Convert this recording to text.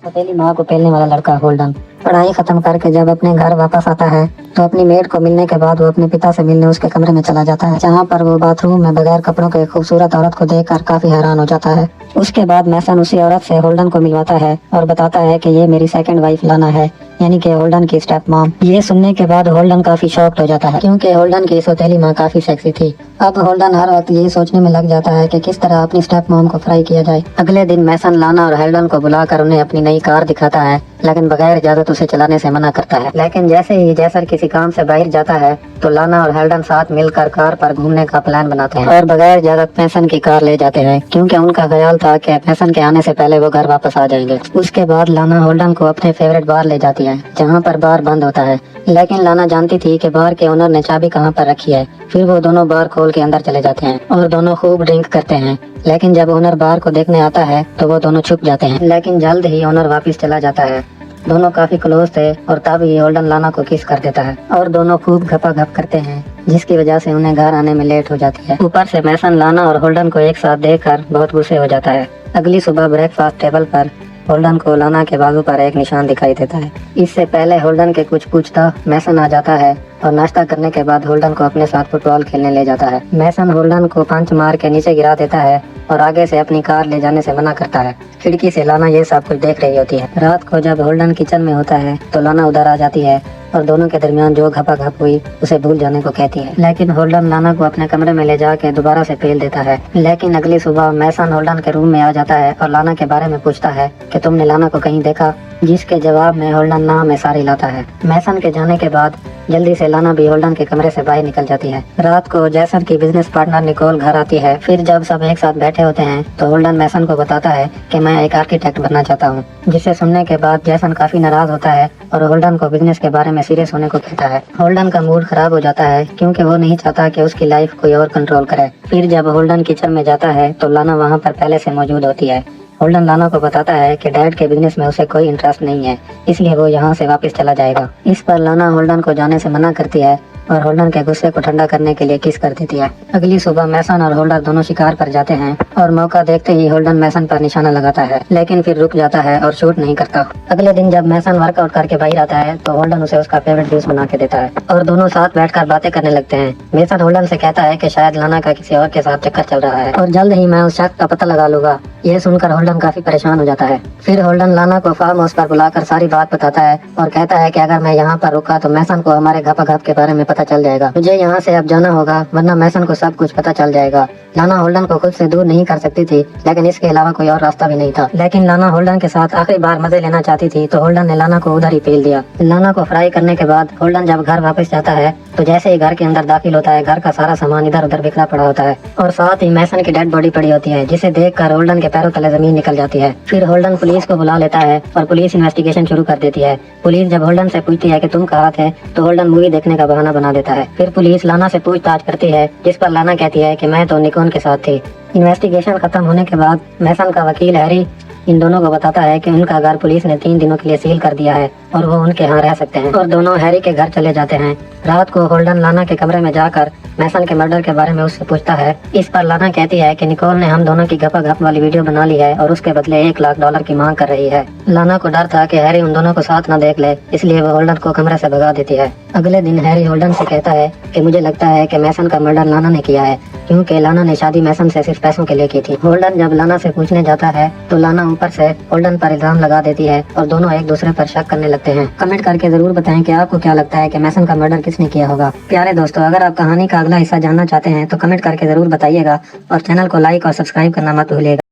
सौतेली माँ को पेलने वाला लड़का होल्डन पढ़ाई खत्म करके जब अपने घर वापस आता है तो अपनी मेड को मिलने के बाद वो अपने पिता से मिलने उसके कमरे में चला जाता है, जहाँ पर वो बाथरूम में बगैर कपड़ों के एक खूबसूरत औरत को देखकर काफी हैरान हो जाता है। उसके बाद मैसन उसी औरत से होल्डन को मिलवाता है और बताता है कि ये मेरी सेकंड वाइफ लाना है, यानी कि होल्डन की स्टेप मॉम। ये सुनने के बाद होल्डन काफी शॉक्ड हो जाता है क्योंकि होल्डन की सौतेली माँ काफी सेक्सी थी। अब होल्डन हर वक्त ये सोचने में लग जाता है कि किस तरह अपनी स्टेप मॉम को फ्राई किया जाए। अगले दिन मैसन लाना और होल्डन को बुलाकर उन्हें अपनी नई कार दिखाता है, लेकिन बगैर इजाजत उसे चलाने से मना करता है। लेकिन जैसे ही जैसर किसी काम से बाहर जाता है तो लाना और हेल्डन साथ मिलकर कार पर घूमने का प्लान बनाते हैं और बगैर इजाजत मैसन की कार ले जाते हैं क्योंकि उनका ख्याल था कि मैसन के आने से पहले वो घर वापस आ जाएंगे। उसके बाद लाना होल्डन को अपने फेवरेट बार ले जाती है जहाँ पर बार बंद होता है, लेकिन लाना जानती थी कि बार के ओनर ने चाबी कहाँ पर रखी है। फिर वो दोनों बार खोल के अंदर चले जाते हैं और दोनों खूब ड्रिंक करते हैं। लेकिन जब ओनर बार को देखने आता है तो वो दोनों छुप जाते हैं, लेकिन जल्द ही ओनर वापस चला जाता है। दोनों काफी क्लोज थे और तभी होल्डन लाना को किस कर देता है और दोनों खूब घपाघप करते हैं, जिसकी वजह से उन्हें घर आने में लेट हो जाती है। ऊपर से मैसन लाना और होल्डन को एक साथ देखकर बहुत गुस्से हो जाता है। अगली सुबह ब्रेकफास्ट टेबल पर होल्डन को लाना के बाजू पर एक निशान दिखाई देता है। इससे पहले होल्डन के कुछ पूछता मैसन आ जाता है और नाश्ता करने के बाद होल्डन को अपने साथ फुटबॉल खेलने ले जाता है। मैसन होल्डन को पंच मार के नीचे गिरा देता है और आगे से अपनी कार ले जाने से मना करता है। खिड़की से लाना ये सब कुछ देख रही होती है। रात को जब होल्डन किचन में होता है तो लाना उधर आ जाती है और दोनों के दरमियान जो घपाघप हुई उसे भूल जाने को कहती है, लेकिन होल्डन लाना को अपने कमरे में ले जाके दोबारा से पेल देता है। लेकिन अगली सुबह मैसन होल्डन के रूम में आ जाता है और लाना के बारे में पूछता है कि तुमने लाना को कहीं देखा, जिसके जवाब में होल्डन ना में सारी लाता है। मैसन के जाने के बाद जल्दी से लाना भी होल्डन के कमरे से बाहर निकल जाती है। रात को जैसन की बिजनेस पार्टनर निकोल घर आती है। फिर जब सब एक साथ बैठे होते हैं तो होल्डन मैसन को बताता है कि मैं एक आर्किटेक्ट बनना चाहता हूँ, जिसे सुनने के बाद जैसन काफी नाराज होता है और होल्डन को बिजनेस के बारे में सीरियस होने को कहता है। होल्डन का मूड खराब हो जाता है क्योंकि वो नहीं चाहता कि उसकी लाइफ कोई और कंट्रोल करे। फिर जब होल्डन किचन में जाता है तो लाना वहाँ पर पहले से मौजूद होती है। होल्डन लाना को बताता है कि डैड के बिजनेस में उसे कोई इंटरेस्ट नहीं है, इसलिए वो यहाँ से वापस चला जाएगा। इस पर लाना होल्डन को जाने से मना करती है और होल्डन के गुस्से को ठंडा करने के लिए किस कर देती है। अगली सुबह मैसन और होल्डन दोनों शिकार पर जाते हैं और मौका देखते ही होल्डन मैसन पर निशाना लगाता है, लेकिन फिर रुक जाता है और शूट नहीं करता। अगले दिन जब मैसन वर्कआउट करके बाहर आता है तो होल्डन उसे उसका फेवरेट जूस बना के देता है और दोनों साथ बैठकर बातें करने लगते हैं। मैसन होल्डन से कहता है कि शायद लाना का किसी और के साथ चक्कर चल रहा है और जल्द ही मैं उस शख्स का पता लगा लूंगा। यह सुनकर होल्डन काफी परेशान हो जाता है। फिर होल्डन लाना को फार्म हाउस पर बुलाकर सारी बात बताता है और कहता है कि अगर मैं यहाँ पर रुका तो मैसन को हमारे घपाघप के बारे में पता चल जाएगा। मुझे यहाँ से अब जाना होगा वरना मैसन को सब कुछ पता चल जाएगा। लाना होल्डन को खुद से दूर नहीं कर सकती थी, लेकिन इसके अलावा कोई और रास्ता भी नहीं था। लेकिन लाना होल्डन के साथ आखिरी बार मजे लेना चाहती थी तो होल्डन ने लाना को उधर ही पेल दिया। लाना को फ्राई करने के बाद होल्डन जब घर वापस जाता है तो जैसे ही घर के अंदर दाखिल होता है घर का सारा सामान इधर उधर बिखरा पड़ा होता है और साथ ही मैसन की डेड बॉडी पड़ी होती है, जिसे देखकर होल्डन के पैरों तले जमीन निकल जाती है। फिर होल्डन पुलिस को बुला लेता है और पुलिस इन्वेस्टिगेशन शुरू कर देती है। पुलिस जब होल्डन से पूछती है कि तुम कहाँ थे तो होल्डन मूवी देखने का बहाना बना देता है। फिर पुलिस लाना से पूछताछ करती है, जिस पर लाना कहती है कि मैं तो निकोन के साथ थी। इन्वेस्टिगेशन खत्म होने के बाद मैसन का वकील हैरी इन दोनों को बताता है कि उनका घर पुलिस ने 3 दिनों के लिए सील कर दिया है और वो उनके यहाँ रह सकते हैं और दोनों हैरी के घर चले जाते हैं। रात को होल्डन लाना के कमरे में जाकर मैसन के मर्डर के बारे में उससे पूछता है। इस पर लाना कहती है कि निकोल ने हम दोनों की घपाघप वाली वीडियो बना ली है और उसके बदले $1,00,000 की मांग कर रही है। लाना को डर था कि हैरी उन दोनों को साथ न देख ले, इसलिए वो होल्डन को कमरे से भगा देती है। अगले दिन हैरी होल्डन से कहता है कि मुझे लगता है कि मैसन का मर्डर लाना ने किया है, क्योंकि लाना ने शादी मैसन से सिर्फ पैसों के लिए की थी। होल्डन जब लाना से पूछने जाता है तो लाना ऊपर से होल्डन पर इल्जाम लगा देती है और दोनों एक दूसरे पर शक करने लगते हैं। कमेंट करके जरूर बताएं कि आपको क्या लगता है कि मैसन का मर्डर किसने किया होगा। प्यारे दोस्तों, अगर आप कहानी का अगला हिस्सा जानना चाहते हैं तो कमेंट करके जरूर बताइएगा और चैनल को लाइक और सब्सक्राइब करना मत भूलिएगा।